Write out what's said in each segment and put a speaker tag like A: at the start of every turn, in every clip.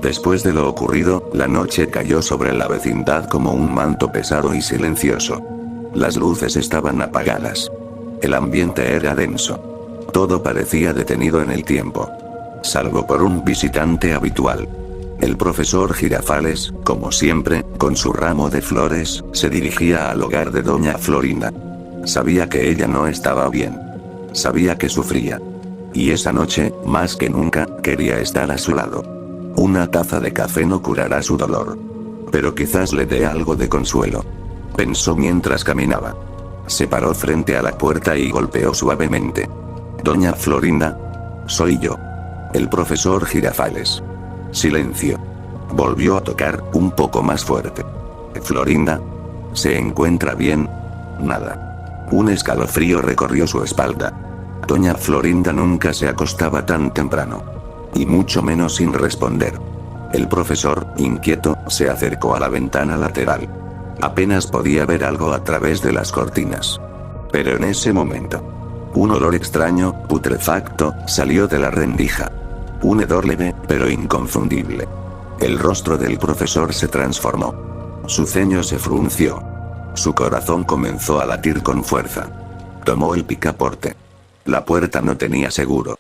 A: Después de lo ocurrido, la noche cayó sobre la vecindad como un manto pesado y silencioso. Las luces estaban apagadas. El ambiente era denso. Todo parecía detenido en el tiempo. Salvo por un visitante habitual. El profesor Girafales, como siempre, con su ramo de flores, se dirigía al hogar de doña Florinda. Sabía que ella no estaba bien. Sabía que sufría. Y esa noche, más que nunca, quería estar a su lado. Una taza de café no curará su dolor. Pero quizás le dé algo de consuelo. Pensó mientras caminaba. Se paró frente a la puerta y golpeó suavemente. Doña Florinda. Soy yo. El profesor Girafales. Silencio. Volvió a tocar, un poco más fuerte. Florinda. ¿Se encuentra bien? Nada. Un escalofrío recorrió su espalda. Doña Florinda nunca se acostaba tan temprano. Y mucho menos sin responder. El profesor, inquieto, se acercó a la ventana lateral. Apenas podía ver algo a través de las cortinas. Pero en ese momento, un olor extraño, putrefacto, salió de la rendija. Un hedor leve, pero inconfundible. El rostro del profesor se transformó. Su ceño se frunció. Su corazón comenzó a latir con fuerza. Tomó el picaporte. La puerta no tenía seguro.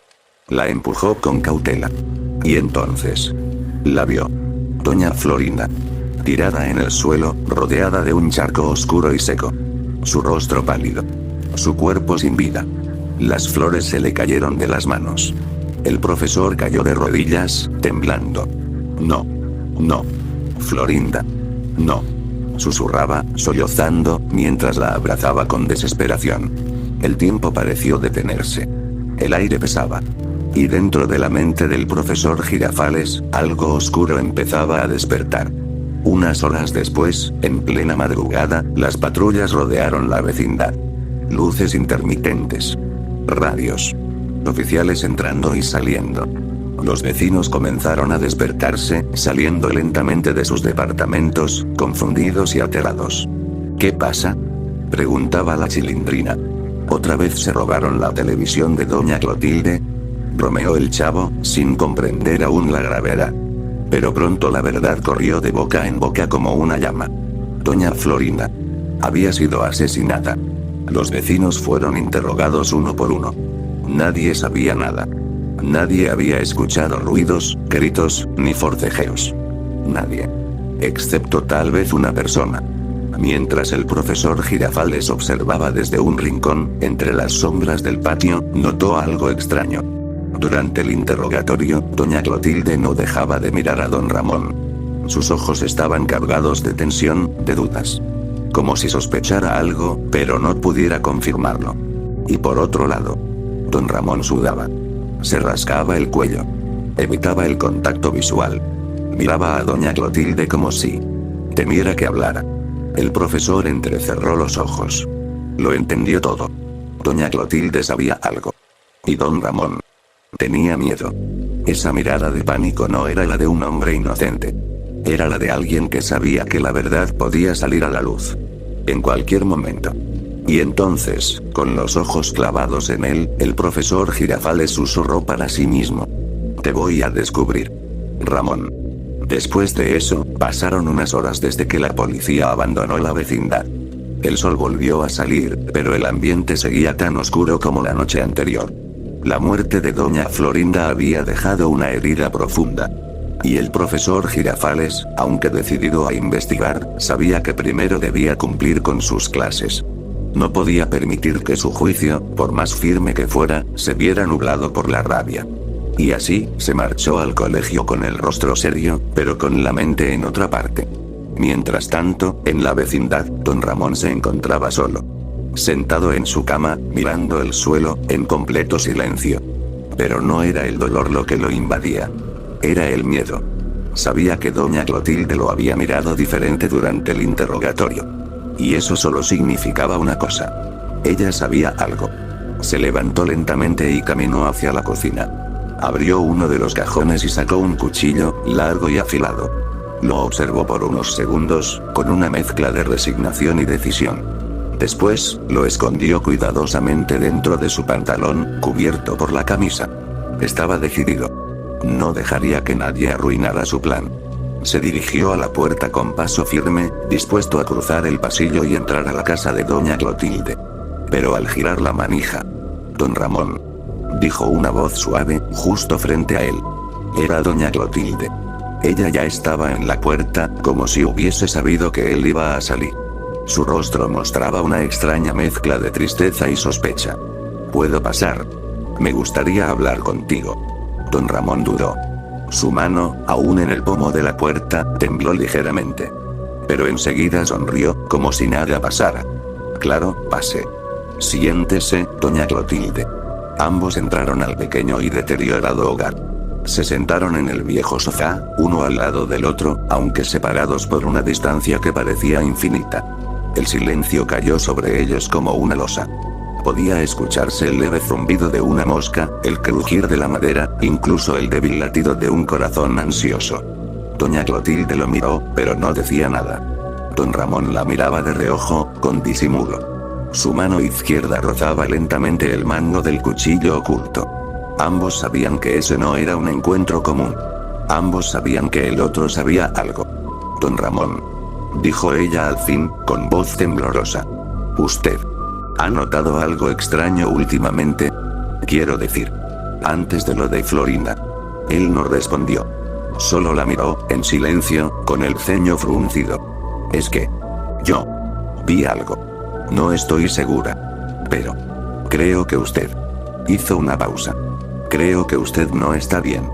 A: La empujó con cautela. Y entonces, la vio. Doña Florinda. Tirada en el suelo, rodeada de un charco oscuro y seco. Su rostro pálido. Su cuerpo sin vida. Las flores se le cayeron de las manos. El profesor cayó de rodillas, temblando. No. No. Florinda. No. Susurraba, sollozando, mientras la abrazaba con desesperación. El tiempo pareció detenerse. El aire pesaba. Y dentro de la mente del profesor Girafales, algo oscuro empezaba a despertar. Unas horas después, en plena madrugada, las patrullas rodearon la vecindad. Luces intermitentes. Radios. Oficiales entrando y saliendo. Los vecinos comenzaron a despertarse, saliendo lentamente de sus departamentos, confundidos y aterrados. ¿Qué pasa?, preguntaba la Chilindrina. ¿Otra vez se robaron la televisión de doña Clotilde?, bromeó el Chavo, sin comprender aún la gravedad. Pero pronto la verdad corrió de boca en boca como una llama. Doña Florinda había sido asesinada. Los vecinos fueron interrogados uno por uno. Nadie sabía nada. Nadie había escuchado ruidos, gritos, ni forcejeos. Nadie. Excepto tal vez una persona. Mientras el profesor Girafales observaba desde un rincón, entre las sombras del patio, notó algo extraño. Durante el interrogatorio, doña Clotilde no dejaba de mirar a don Ramón. Sus ojos estaban cargados de tensión, de dudas. Como si sospechara algo, pero no pudiera confirmarlo. Y por otro lado, don Ramón sudaba. Se rascaba el cuello. Evitaba el contacto visual. Miraba a doña Clotilde como si temiera que hablara. El profesor entrecerró los ojos. Lo entendió todo. Doña Clotilde sabía algo. Y don Ramón tenía miedo. Esa mirada de pánico no era la de un hombre inocente. Era la de alguien que sabía que la verdad podía salir a la luz. En cualquier momento. Y entonces, con los ojos clavados en él, el profesor Girafales susurró para sí mismo. Te voy a descubrir, Ramón. Después de eso, pasaron unas horas desde que la policía abandonó la vecindad. El sol volvió a salir, pero el ambiente seguía tan oscuro como la noche anterior. La muerte de doña Florinda había dejado una herida profunda. Y el profesor Girafales, aunque decidido a investigar, sabía que primero debía cumplir con sus clases. No podía permitir que su juicio, por más firme que fuera, se viera nublado por la rabia. Y así, se marchó al colegio con el rostro serio, pero con la mente en otra parte. Mientras tanto, en la vecindad, don Ramón se encontraba solo. Sentado en su cama, mirando el suelo, en completo silencio. Pero no era el dolor lo que lo invadía. Era el miedo. Sabía que doña Clotilde lo había mirado diferente durante el interrogatorio. Y eso solo significaba una cosa. Ella sabía algo. Se levantó lentamente y caminó hacia la cocina. Abrió uno de los cajones y sacó un cuchillo, largo y afilado. Lo observó por unos segundos, con una mezcla de resignación y decisión. Después, lo escondió cuidadosamente dentro de su pantalón, cubierto por la camisa. Estaba decidido. No dejaría que nadie arruinara su plan. Se dirigió a la puerta con paso firme, dispuesto a cruzar el pasillo y entrar a la casa de doña Clotilde. Pero al girar la manija, «Don Ramón», dijo una voz suave, justo frente a él. Era doña Clotilde. Ella ya estaba en la puerta, como si hubiese sabido que él iba a salir. Su rostro mostraba una extraña mezcla de tristeza y sospecha. «¿Puedo pasar? Me gustaría hablar contigo». Don Ramón dudó. Su mano, aún en el pomo de la puerta, tembló ligeramente. Pero enseguida sonrió, como si nada pasara. «Claro, pase. Siéntese, doña Clotilde». Ambos entraron al pequeño y deteriorado hogar. Se sentaron en el viejo sofá, uno al lado del otro, aunque separados por una distancia que parecía infinita. El silencio cayó sobre ellos como una losa. Podía escucharse el leve zumbido de una mosca, el crujir de la madera, incluso el débil latido de un corazón ansioso. Doña Clotilde lo miró, pero no decía nada. Don Ramón la miraba de reojo, con disimulo. Su mano izquierda rozaba lentamente el mango del cuchillo oculto. Ambos sabían que ese no era un encuentro común. Ambos sabían que el otro sabía algo. «Don Ramón», dijo ella al fin, con voz temblorosa. «¿Usted ha notado algo extraño últimamente? Quiero decir, antes de lo de Florinda». Él no respondió. Solo la miró, en silencio, con el ceño fruncido. «Es que yo vi algo. No estoy segura. Pero creo que usted». Hizo una pausa. «Creo que usted no está bien».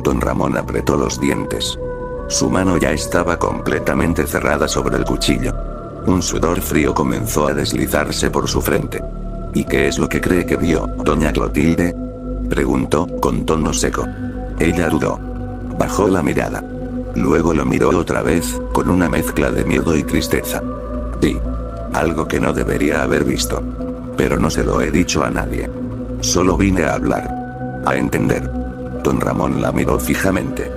A: Don Ramón apretó los dientes. Su mano ya estaba completamente cerrada sobre el cuchillo. Un sudor frío comenzó a deslizarse por su frente. «¿Y qué es lo que cree que vio, doña Clotilde?», preguntó, con tono seco. Ella dudó. Bajó la mirada. Luego lo miró otra vez, con una mezcla de miedo y tristeza. «Vi algo que no debería haber visto. Pero no se lo he dicho a nadie. Solo vine a hablar. A entender». Don Ramón la miró fijamente.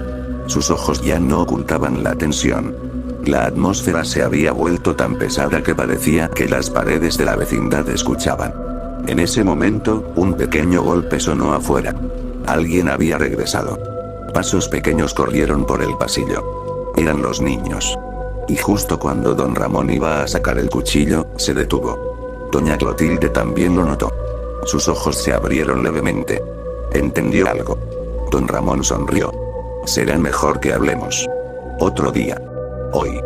A: Sus ojos ya no ocultaban la tensión. La atmósfera se había vuelto tan pesada que parecía que las paredes de la vecindad escuchaban. En ese momento, un pequeño golpe sonó afuera. Alguien había regresado. Pasos pequeños corrieron por el pasillo. Eran los niños. Y justo cuando don Ramón iba a sacar el cuchillo, se detuvo. Doña Clotilde también lo notó. Sus ojos se abrieron levemente. Entendió algo. Don Ramón sonrió. «Será mejor que hablemos otro día. Hoy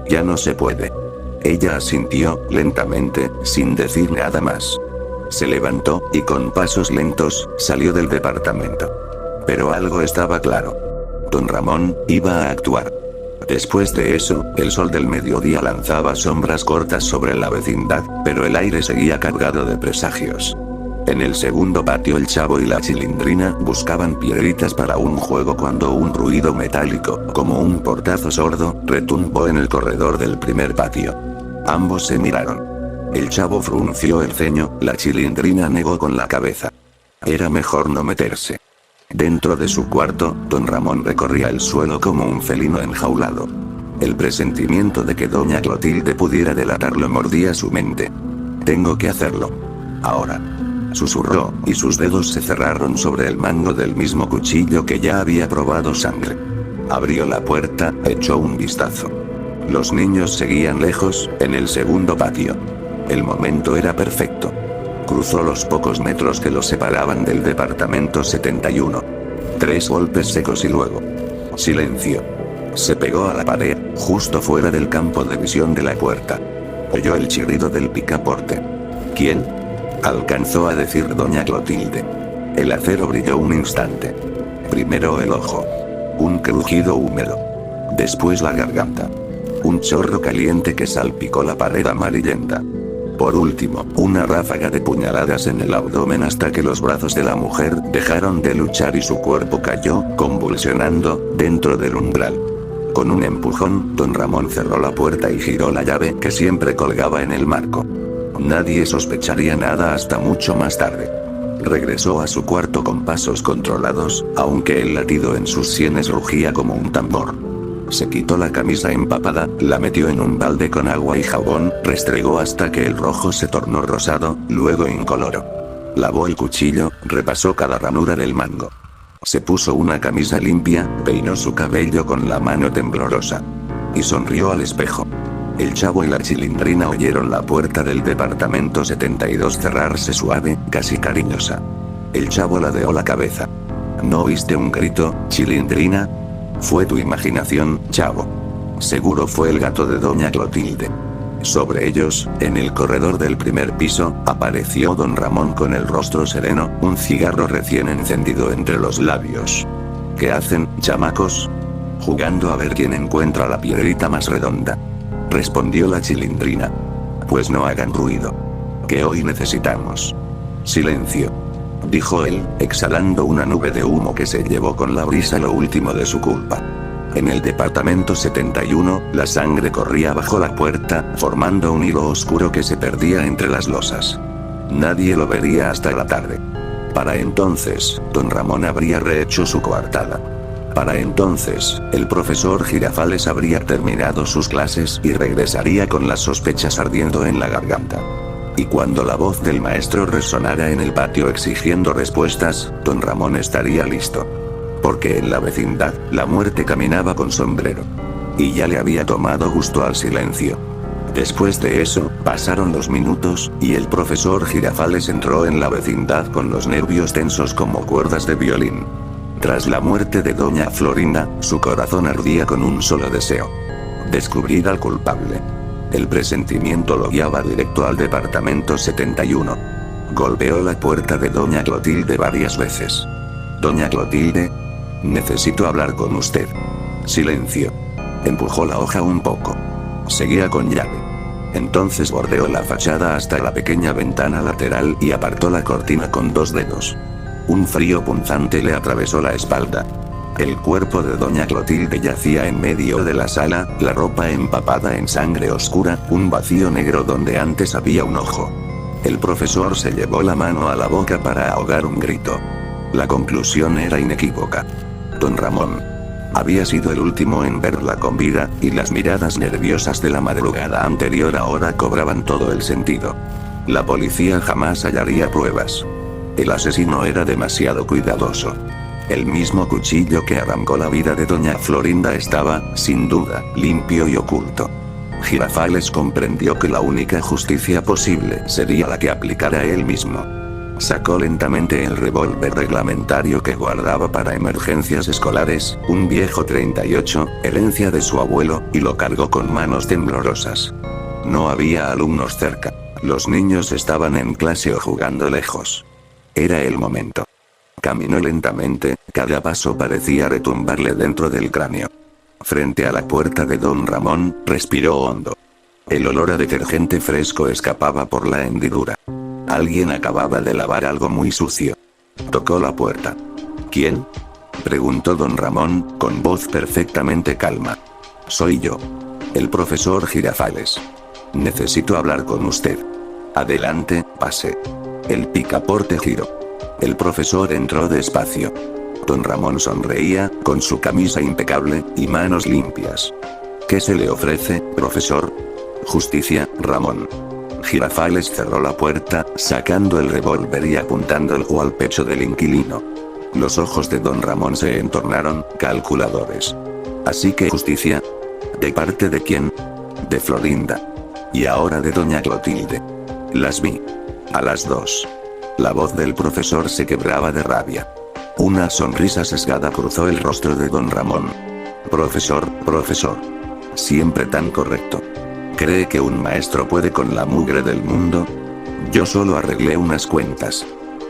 A: ya no se puede». Ella asintió, lentamente, sin decir nada más. Se levantó, y con pasos lentos, salió del departamento. Pero algo estaba claro. Don Ramón iba a actuar. Después de eso, el sol del mediodía lanzaba sombras cortas sobre la vecindad, pero el aire seguía cargado de presagios. En el segundo patio el Chavo y la Chilindrina buscaban piedritas para un juego cuando un ruido metálico, como un portazo sordo, retumbó en el corredor del primer patio. Ambos se miraron. El Chavo frunció el ceño, la Chilindrina negó con la cabeza. Era mejor no meterse. Dentro de su cuarto, don Ramón recorría el suelo como un felino enjaulado. El presentimiento de que doña Clotilde pudiera delatarlo mordía su mente. «Tengo que hacerlo. Ahora», susurró, y sus dedos se cerraron sobre el mango del mismo cuchillo que ya había probado sangre. Abrió la puerta, echó un vistazo. Los niños seguían lejos, en el segundo patio. El momento era perfecto. Cruzó los pocos metros que los separaban del departamento 71. 3 golpes secos y luego silencio. Se pegó a la pared, justo fuera del campo de visión de la puerta. Oyó el chirrido del picaporte. «¿Quién?», alcanzó a decir doña Clotilde. El acero brilló un instante. Primero el ojo. Un crujido húmedo. Después la garganta. Un chorro caliente que salpicó la pared amarillenta. Por último, una ráfaga de puñaladas en el abdomen hasta que los brazos de la mujer dejaron de luchar y su cuerpo cayó, convulsionando, dentro del umbral. Con un empujón, don Ramón cerró la puerta y giró la llave que siempre colgaba en el marco. Nadie sospecharía nada hasta mucho más tarde. Regresó a su cuarto con pasos controlados, aunque el latido en sus sienes rugía como un tambor. Se quitó la camisa empapada, la metió en un balde con agua y jabón, restregó hasta que el rojo se tornó rosado, luego incoloro. Lavó el cuchillo, repasó cada ranura del mango. Se puso una camisa limpia, peinó su cabello con la mano temblorosa. Y sonrió al espejo. El Chavo y la Chilindrina oyeron la puerta del departamento 72 cerrarse suave, casi cariñosa. El Chavo ladeó la cabeza. ¿No oíste un grito, Chilindrina? Fue tu imaginación, Chavo. Seguro fue el gato de doña Clotilde. Sobre ellos, en el corredor del primer piso, apareció don Ramón con el rostro sereno, un cigarro recién encendido entre los labios. ¿Qué hacen, chamacos? Jugando a ver quién encuentra la piedrita más redonda. Respondió la Chilindrina. Pues no hagan ruido. Que hoy necesitamos silencio, dijo él, exhalando una nube de humo que se llevó con la brisa lo último de su culpa. En el departamento 71, la sangre corría bajo la puerta, formando un hilo oscuro que se perdía entre las losas. Nadie lo vería hasta la tarde. Para entonces, don Ramón habría rehecho su coartada. Para entonces, el profesor Girafales habría terminado sus clases y regresaría con las sospechas ardiendo en la garganta. Y cuando la voz del maestro resonara en el patio exigiendo respuestas, don Ramón estaría listo. Porque en la vecindad, la muerte caminaba con sombrero. Y ya le había tomado gusto al silencio. Después de eso, pasaron los minutos, y el profesor Girafales entró en la vecindad con los nervios tensos como cuerdas de violín. Tras la muerte de doña Florinda, su corazón ardía con un solo deseo: descubrir al culpable. El presentimiento lo guiaba directo al departamento 71. Golpeó la puerta de doña Clotilde varias veces. Doña Clotilde, necesito hablar con usted. Silencio. Empujó la hoja un poco. Seguía con llave. Entonces bordeó la fachada hasta la pequeña ventana lateral y apartó la cortina con 2 dedos. Un frío punzante le atravesó la espalda. El cuerpo de doña Clotilde yacía en medio de la sala, la ropa empapada en sangre oscura, un vacío negro donde antes había un ojo. El profesor se llevó la mano a la boca para ahogar un grito. La conclusión era inequívoca. Don Ramón había sido el último en verla con vida, y las miradas nerviosas de la madrugada anterior ahora cobraban todo el sentido. La policía jamás hallaría pruebas. El asesino era demasiado cuidadoso. El mismo cuchillo que arrancó la vida de doña Florinda estaba, sin duda, limpio y oculto. Girafales comprendió que la única justicia posible sería la que aplicara él mismo. Sacó lentamente el revólver reglamentario que guardaba para emergencias escolares, un viejo 38, herencia de su abuelo, y lo cargó con manos temblorosas. No había alumnos cerca. Los niños estaban en clase o jugando lejos. Era el momento. Caminó lentamente, cada paso parecía retumbarle dentro del cráneo. Frente a la puerta de don Ramón, respiró hondo. El olor a detergente fresco escapaba por la hendidura. Alguien acababa de lavar algo muy sucio. Tocó la puerta. ¿Quién?, preguntó don Ramón, con voz perfectamente calma. Soy yo. El profesor Girafales. Necesito hablar con usted. Adelante, pase. El picaporte giró. El profesor entró despacio. Don Ramón sonreía, con su camisa impecable, y manos limpias. ¿Qué se le ofrece, profesor? Justicia, Ramón. Girafales cerró la puerta, sacando el revólver y apuntándolo al pecho del inquilino. Los ojos de don Ramón se entornaron, calculadores. Así que justicia. ¿De parte de quién? De Florinda. Y ahora de doña Clotilde. Las vi. A las 2. La voz del profesor se quebraba de rabia. Una sonrisa sesgada cruzó el rostro de don Ramón. Profesor, profesor. Siempre tan correcto. ¿Cree que un maestro puede con la mugre del mundo? Yo solo arreglé unas cuentas.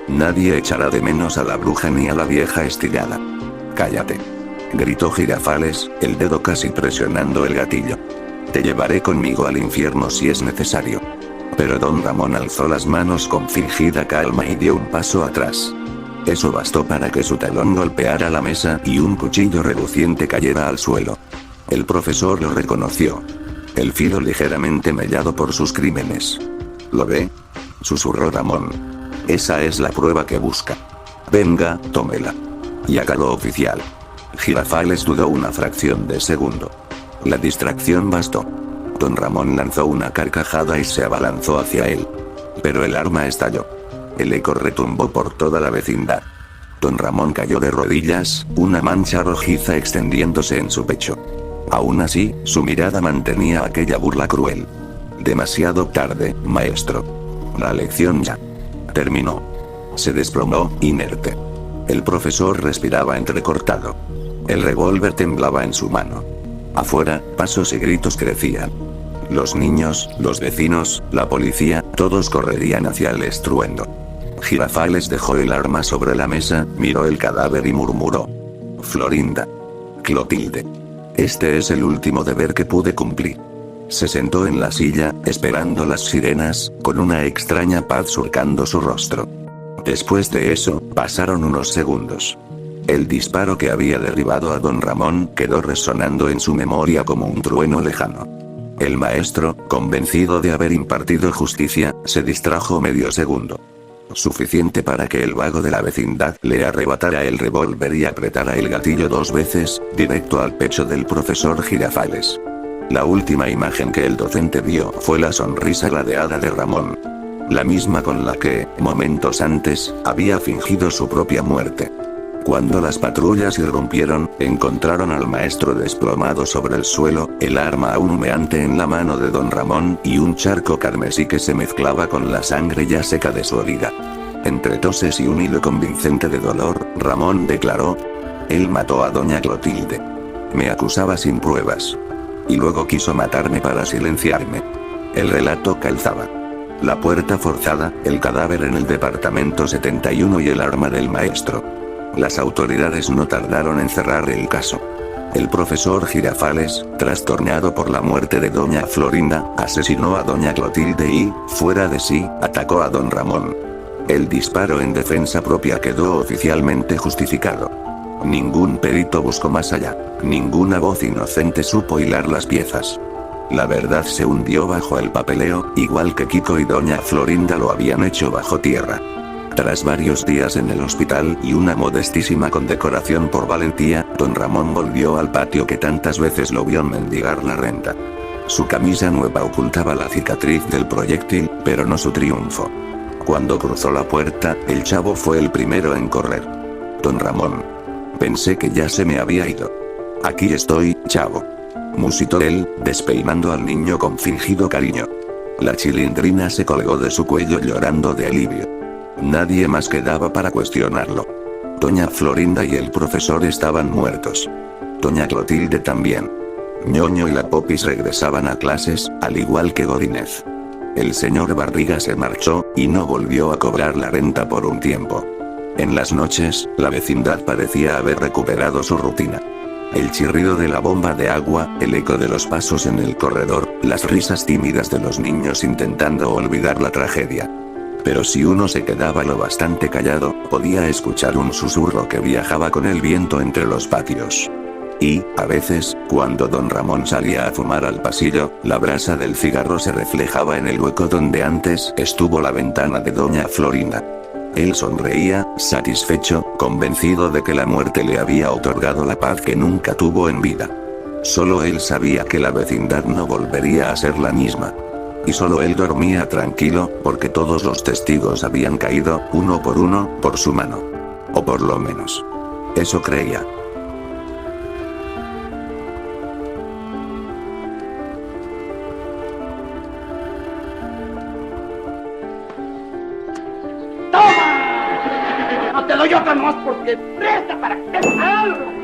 A: Nadie echará de menos a la bruja ni a la vieja estirada. Cállate. Gritó Girafales, el dedo casi presionando el gatillo. Te llevaré conmigo al infierno si es necesario. Pero don Ramón alzó las manos con fingida calma y dio un paso atrás. Eso bastó para que su talón golpeara la mesa y un cuchillo reluciente cayera al suelo. El profesor lo reconoció. El filo ligeramente mellado por sus crímenes. ¿Lo ve?, susurró Ramón. Esa es la prueba que busca. Venga, tómela. Y hágalo oficial. Girafales dudó una fracción de segundo. La distracción bastó. Don Ramón lanzó una carcajada y se abalanzó hacia él. Pero el arma estalló. El eco retumbó por toda la vecindad. Don Ramón cayó de rodillas, una mancha rojiza extendiéndose en su pecho. Aún así, su mirada mantenía aquella burla cruel. Demasiado tarde, maestro. La lección ya terminó. Se desplomó, inerte. El profesor respiraba entrecortado. El revólver temblaba en su mano. Afuera, pasos y gritos crecían. Los niños, los vecinos, la policía, todos correrían hacia el estruendo. Girafales dejó el arma sobre la mesa, miró el cadáver y murmuró: Florinda. Clotilde. Este es el último deber que pude cumplir. Se sentó en la silla, esperando las sirenas, con una extraña paz surcando su rostro. Después de eso, pasaron unos segundos. El disparo que había derribado a don Ramón quedó resonando en su memoria como un trueno lejano. El maestro, convencido de haber impartido justicia, se distrajo medio segundo. Suficiente para que el vago de la vecindad le arrebatara el revólver y apretara el gatillo 2 veces, directo al pecho del profesor Girafales. La última imagen que el docente vio fue la sonrisa ladeada de Ramón. La misma con la que, momentos antes, había fingido su propia muerte. Cuando las patrullas irrumpieron, encontraron al maestro desplomado sobre el suelo, el arma aún humeante en la mano de don Ramón y un charco carmesí que se mezclaba con la sangre ya seca de su herida. Entre toses y un hilo convincente de dolor, Ramón declaró: él mató a doña Clotilde. Me acusaba sin pruebas. Y luego quiso matarme para silenciarme. El relato calzaba. La puerta forzada, el cadáver en el departamento 71 y el arma del maestro. Las autoridades no tardaron en cerrar el caso. El profesor Girafales, trastornado por la muerte de doña Florinda, asesinó a doña Clotilde y, fuera de sí, atacó a don Ramón. El disparo en defensa propia quedó oficialmente justificado. Ningún perito buscó más allá. Ninguna voz inocente supo hilar las piezas. La verdad se hundió bajo el papeleo, igual que Kiko y doña Florinda lo habían hecho bajo tierra. Tras varios días en el hospital y una modestísima condecoración por valentía, don Ramón volvió al patio que tantas veces lo vio mendigar la renta. Su camisa nueva ocultaba la cicatriz del proyectil, pero no su triunfo. Cuando cruzó la puerta, el chavo fue el primero en correr. Don Ramón. Pensé que ya se me había ido. Aquí estoy, chavo. Musitó él, despeinando al niño con fingido cariño. La chilindrina se colgó de su cuello llorando de alivio. Nadie más quedaba para cuestionarlo. Doña Florinda y el profesor estaban muertos. Doña Clotilde también. Ñoño y la Popis regresaban a clases, al igual que Godínez. El señor Barriga se marchó, y no volvió a cobrar la renta por un tiempo. En las noches, la vecindad parecía haber recuperado su rutina. El chirrido de la bomba de agua, el eco de los pasos en el corredor, las risas tímidas de los niños intentando olvidar la tragedia. Pero si uno se quedaba lo bastante callado, podía escuchar un susurro que viajaba con el viento entre los patios. Y, a veces, cuando don Ramón salía a fumar al pasillo, la brasa del cigarro se reflejaba en el hueco donde antes estuvo la ventana de doña Florinda. Él sonreía, satisfecho, convencido de que la muerte le había otorgado la paz que nunca tuvo en vida. Solo él sabía que la vecindad no volvería a ser la misma. Y solo él dormía tranquilo, porque todos los testigos habían caído, uno, por su mano. O por lo menos. Eso creía.
B: ¡Toma! No te doy otra más porque presta para que...